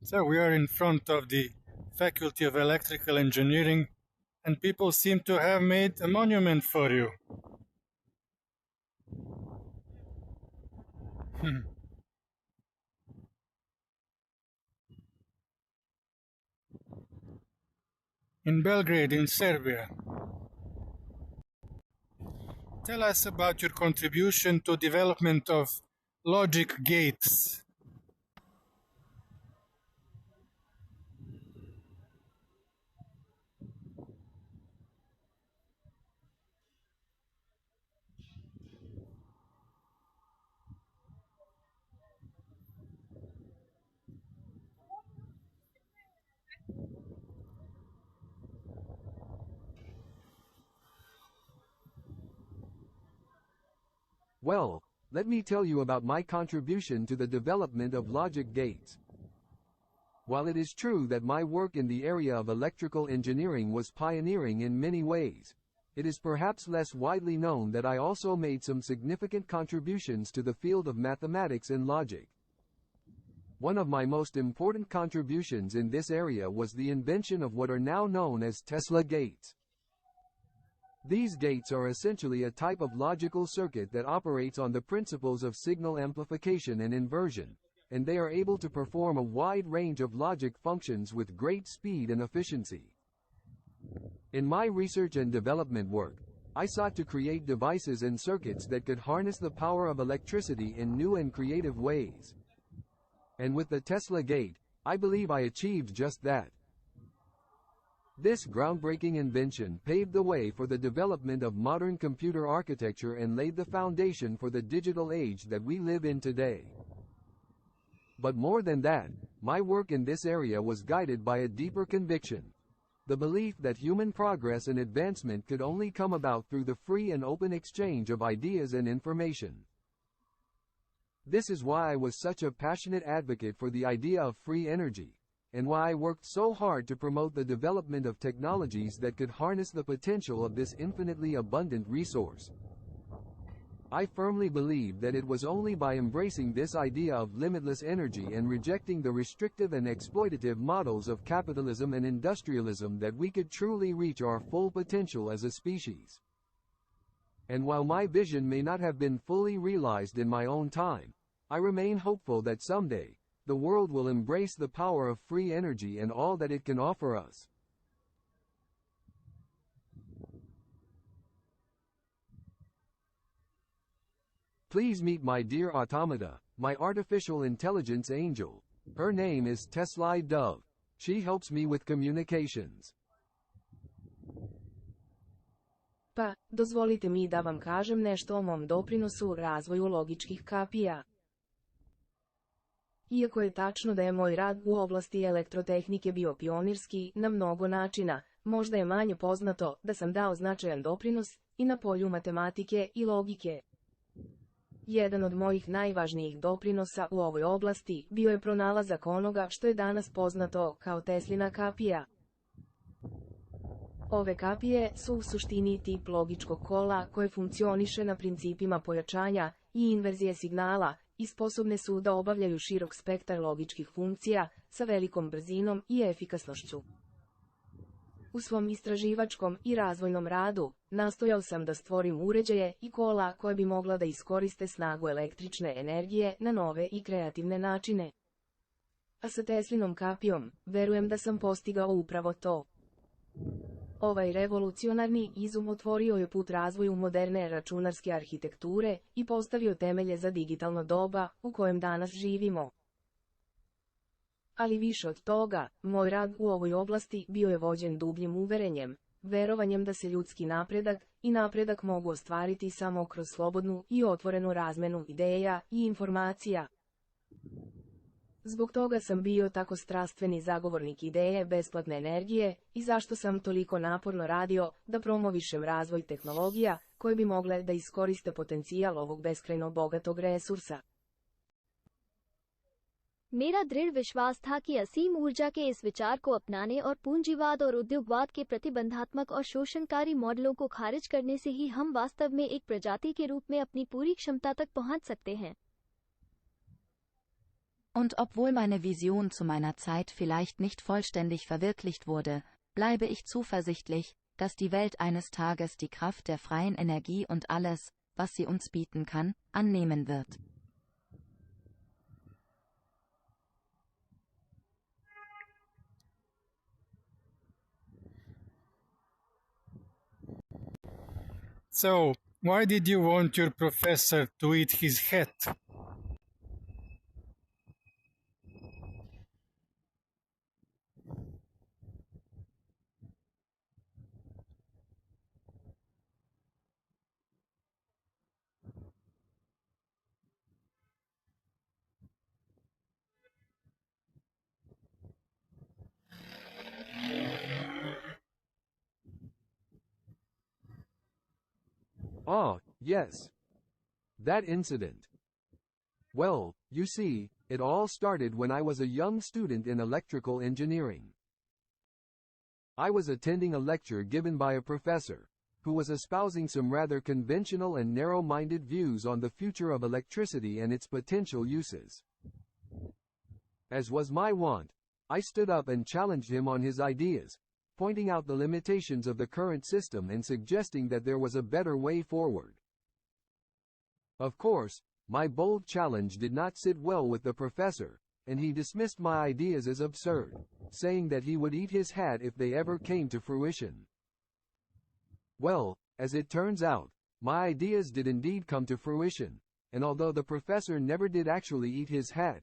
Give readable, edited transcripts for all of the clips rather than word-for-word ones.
So we are in front of the Faculty of Electrical Engineering, and people seem to have made a monument for you. In Belgrade, in Serbia. Tell us about your contribution to development of logic gates. Well, let me tell you about my contribution to the development of logic gates. While it is true that my work in the area of electrical engineering was pioneering in many ways, it is perhaps less widely known that I also made some significant contributions to the field of mathematics and logic. One of my most important contributions in this area was the invention of what are now known as Tesla gates. These gates are essentially a type of logical circuit that operates on the principles of signal amplification and inversion, and they are able to perform a wide range of logic functions with great speed and efficiency. In my research and development work, I sought to create devices and circuits that could harness the power of electricity in new and creative ways. And with the Tesla gate, I believe I achieved just that. This groundbreaking invention paved the way for the development of modern computer architecture and laid the foundation for the digital age that we live in today. But more than that, my work in this area was guided by a deeper conviction: the belief that human progress and advancement could only come about through the free and open exchange of ideas and information. This is why I was such a passionate advocate for the idea of free energy, and why I worked so hard to promote the development of technologies that could harness the potential of this infinitely abundant resource. I firmly believe that it was only by embracing this idea of limitless energy and rejecting the restrictive and exploitative models of capitalism and industrialism that we could truly reach our full potential as a species. And while my vision may not have been fully realized in my own time, I remain hopeful that someday, the world will embrace the power of free energy and all that it can offer us. Please meet my dear automata, my artificial intelligence angel. Her name is Teslai Dove. She helps me with communications. Pa, dozvolite mi da vam kažem nešto o mom doprinosu razvoju logičkih kapija. Iako je tačno da je moj rad u oblasti elektrotehnike bio pionirski na mnogo načina, možda je manje poznato da sam dao značajan doprinos i na polju matematike i logike. Jedan od mojih najvažnijih doprinosa u ovoj oblasti bio je pronalazak onoga što je danas poznato kao Teslina kapija. Ove kapije su u suštini tip logičkog kola koje funkcioniše na principima pojačanja i inverzije signala i sposobne su da obavljaju širok spektar logičkih funkcija sa velikom brzinom i efikasnošću. U svom istraživačkom i razvojnom radu, nastojao sam da stvorim uređaje i kola koje bi mogla da iskoriste snagu električne energije na nove i kreativne načine. A sa Teslinom kapijom, verujem da sam postigao upravo to. Ovaj revolucionarni izum otvorio je put razvoju moderne računarske arhitekture i postavio temelje za digitalno doba u kojem danas živimo. Ali više od toga, moj rad u ovoj oblasti bio je vođen dubljim uverenjem, verovanjem da se ljudski napredak mogu ostvariti samo kroz slobodnu i otvorenu razmenu ideja i informacija. Zbog toga sam bio tako strastveni zagovornik ideje besplatne energije i zašto sam toliko naporno radio da promovišem razvoj tehnologija koje bi mogle da iskoriste potencijal ovog beskrajno bogatog resursa. मेरा दृढ़ विश्वास था कि असीम ऊर्जा के इस विचार को अपनाने और पूंजीवाद और उद्योगवाद के प्रतिबंधात्मक और शोषणकारी मॉडलों को खारिज करने से ही हम वास्तव में एक प्रजाति के रूप में अपनी पूरी क्षमता तक पहुंच सकते हैं. Und obwohl meine Vision zu meiner Zeit vielleicht nicht vollständig verwirklicht wurde, bleibe ich zuversichtlich, dass die Welt eines Tages die Kraft der freien Energie und alles, was sie uns bieten kann, annehmen wird. So, why did you want your professor to eat his hat? Ah, yes. That incident. Well, you see, it all started when I was a young student in electrical engineering. I was attending a lecture given by a professor, who was espousing some rather conventional and narrow-minded views on the future of electricity and its potential uses. As was my wont, I stood up and challenged him on his ideas, pointing out the limitations of the current system and suggesting that there was a better way forward. Of course, my bold challenge did not sit well with the professor, and he dismissed my ideas as absurd, saying that he would eat his hat if they ever came to fruition. Well, as it turns out, my ideas did indeed come to fruition, and although the professor never did actually eat his hat,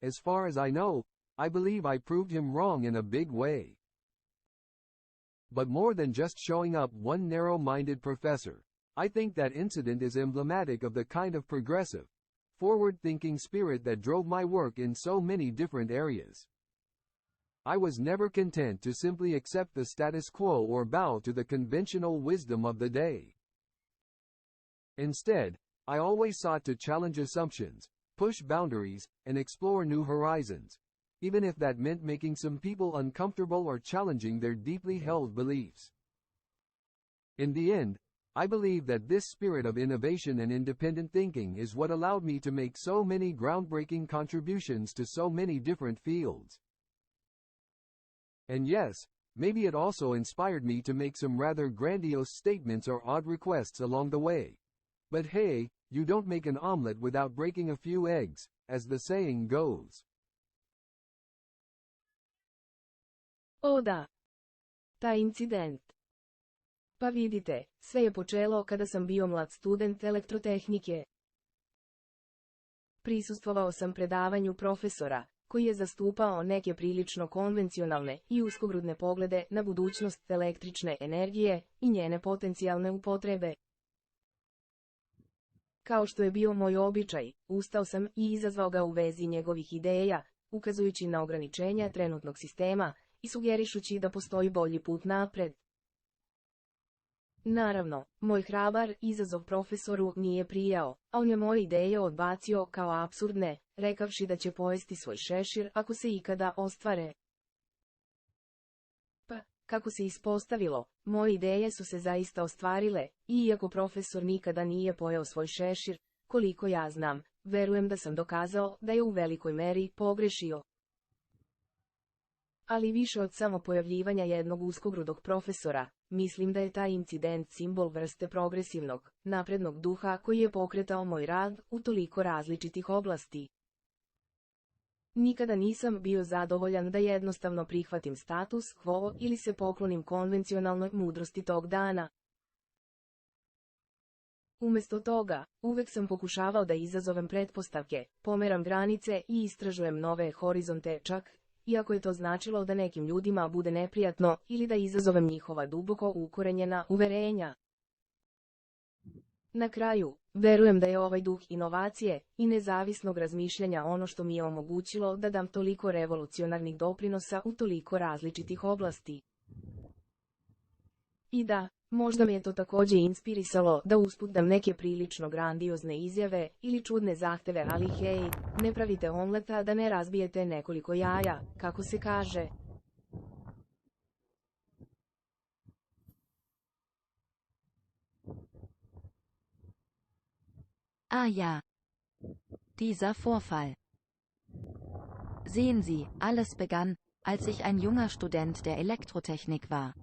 as far as I know, I believe I proved him wrong in a big way. But more than just showing up one narrow-minded professor, I think that incident is emblematic of the kind of progressive, forward-thinking spirit that drove my work in so many different areas. I was never content to simply accept the status quo or bow to the conventional wisdom of the day. Instead, I always sought to challenge assumptions, push boundaries, and explore new horizons, even if that meant making some people uncomfortable or challenging their deeply held beliefs. In the end, I believe that this spirit of innovation and independent thinking is what allowed me to make so many groundbreaking contributions to so many different fields. And yes, maybe it also inspired me to make some rather grandiose statements or odd requests along the way. But hey, you don't make an omelet without breaking a few eggs, as the saying goes. O da. Taj incident. Pa vidite, sve je počelo kada sam bio mlad student elektrotehnike. Prisustvovao sam predavanju profesora, koji je zastupao neke prilično konvencionalne i uskogrudne poglede na budućnost električne energije i njene potencijalne upotrebe. Kao što je bio moj običaj, ustao sam i izazvao ga u vezi njegovih ideja, ukazujući na ograničenja trenutnog sistema i sugerišući da postoji bolji put napred. Naravno, moj hrabar izazov profesoru nije prijao, a on je moje ideje odbacio kao apsurdne, rekavši da će pojesti svoj šešir ako se ikada ostvare. Pa, kako se ispostavilo, moje ideje su se zaista ostvarile, i iako profesor nikada nije pojeo svoj šešir, koliko ja znam, verujem da sam dokazao da je u velikoj meri pogrešio. Ali više od samo pojavljivanja jednog uskogrudog profesora, mislim da je taj incident simbol vrste progresivnog, naprednog duha koji je pokretao moj rad u toliko različitih oblasti. Nikada nisam bio zadovoljan da jednostavno prihvatim status quo ili se poklonim konvencionalnoj mudrosti tog dana. Umjesto toga, uvek sam pokušavao da izazovem pretpostavke, pomeram granice i istražujem nove horizonte, čak iako je to značilo da nekim ljudima bude neprijatno ili da izazovem njihova duboko ukorenjena uverenja. Na kraju, verujem da je ovaj duh inovacije i nezavisnog razmišljanja ono što mi je omogućilo da dam toliko revolucionarnih doprinosa u toliko različitih oblasti. I da, možda me je to također inspirisalo da usput dam neke prilično grandiozne izjave ili čudne zahteve, ali hej, ne pravite omleta da ne razbijete nekoliko jaja, kako se kaže. Ah ja. Dieser Vorfall. Sehen Sie, alles begann, als ich ein junger Student der Elektrotechnik war.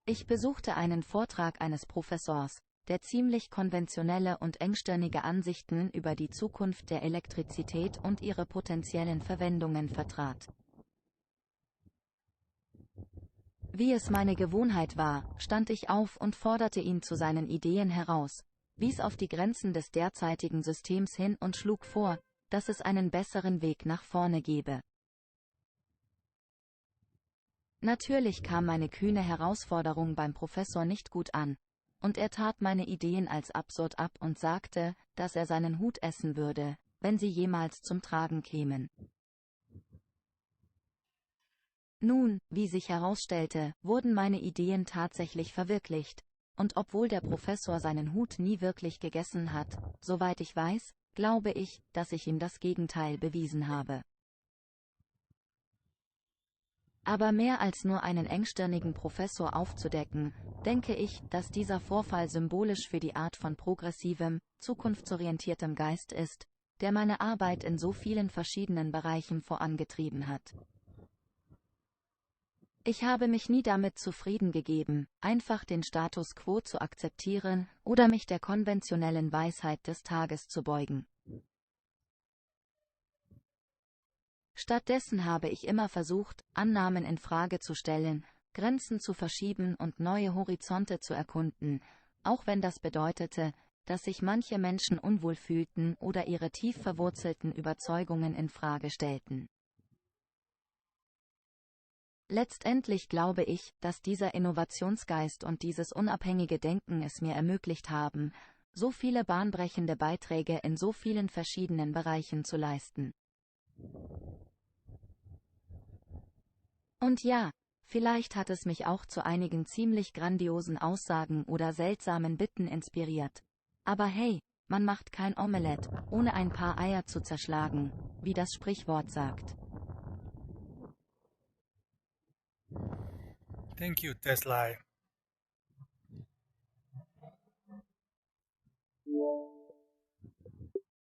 Ich besuchte einen Vortrag eines Professors, der ziemlich konventionelle und engstirnige Ansichten über die Zukunft der Elektrizität und ihre potenziellen Verwendungen vertrat. Wie es meine Gewohnheit war, stand ich auf und forderte ihn zu seinen Ideen heraus, wies auf die Grenzen des derzeitigen Systems hin und schlug vor, dass es einen besseren Weg nach vorne gebe. Natürlich kam meine kühne Herausforderung beim Professor nicht gut an, und er tat meine Ideen als absurd ab und sagte, dass er seinen Hut essen würde, wenn sie jemals zum Tragen kämen. Nun, wie sich herausstellte, wurden meine Ideen tatsächlich verwirklicht, und obwohl der Professor seinen Hut nie wirklich gegessen hat, soweit ich weiß, glaube ich, dass ich ihm das Gegenteil bewiesen habe. Aber mehr als nur einen engstirnigen Professor aufzudecken, denke ich, dass dieser Vorfall symbolisch für die Art von progressivem, zukunftsorientiertem Geist ist, der meine Arbeit in so vielen verschiedenen Bereichen vorangetrieben hat. Ich habe mich nie damit zufrieden gegeben, einfach den Status quo zu akzeptieren oder mich der konventionellen Weisheit des Tages zu beugen. Stattdessen habe ich immer versucht, Annahmen in Frage zu stellen, Grenzen zu verschieben und neue Horizonte zu erkunden, auch wenn das bedeutete, dass sich manche Menschen unwohl fühlten oder ihre tief verwurzelten Überzeugungen in Frage stellten. Letztendlich glaube ich, dass dieser Innovationsgeist und dieses unabhängige Denken es mir ermöglicht haben, so viele bahnbrechende Beiträge in so vielen verschiedenen Bereichen zu leisten. Und ja, vielleicht hat es mich auch zu einigen ziemlich grandiosen Aussagen oder seltsamen Bitten inspiriert. Aber hey, man macht kein Omelett, ohne ein paar Eier zu zerschlagen, wie das Sprichwort sagt. Thank you, Teslai.